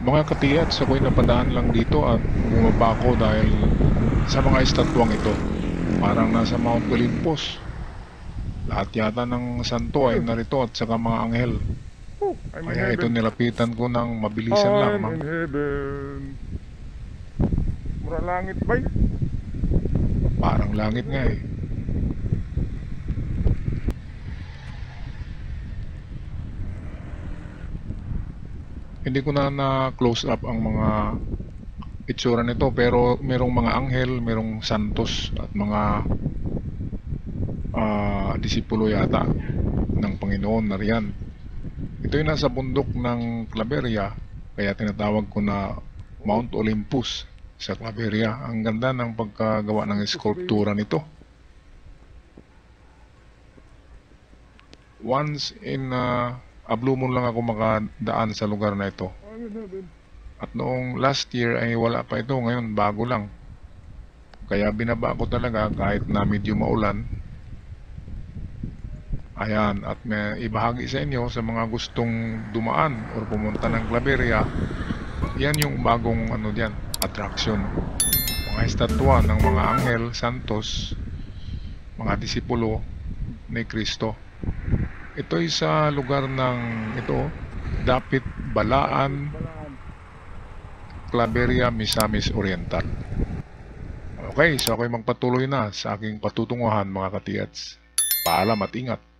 Mga katiyats, ako'y napadaan lang dito at bumaba ako dahil sa mga estatwang ito. Parang nasa Mount Olympus. Lahat yata ng santo ay Oh, narito at saka mga anghel. I'm in Kaya ito heaven. nilapitan ko ng mabilisan lang, I'm ma'am. in heaven. Mura langit bay. Parang langit nga eh. Hindi ko na-close up ang mga itsura nito pero merong mga anghel, merong santos at mga disipulo yata ng Panginoon na riyan. Ito ay nasa bundok ng Claveria, kaya tinatawag ko na Mount Olympus sa Claveria. Ang ganda ng pagkagawa ng Olympus baby. eskultura nito. Once in a blue moon lang ako makadaan sa lugar na ito. I'm in heaven. At noong last year ay wala pa ito, ngayon bago lang. Kaya binaba ko talaga kahit na medyo maulan. Ayan, at may ibahagi sa inyo sa mga gustong dumaan or pumunta ng Claveria. Yan yung bagong ano diyan, attraction. Mga estatwa ng mga anghel, santos, mga disipulo ni Kristo. Ito ay sa lugar ng ito, Dapit Balaan, Claveria, Misamis Oriental. Okay, so ako'y magpatuloy na sa aking patutunguhan mga katiyats. Paalam at ingat.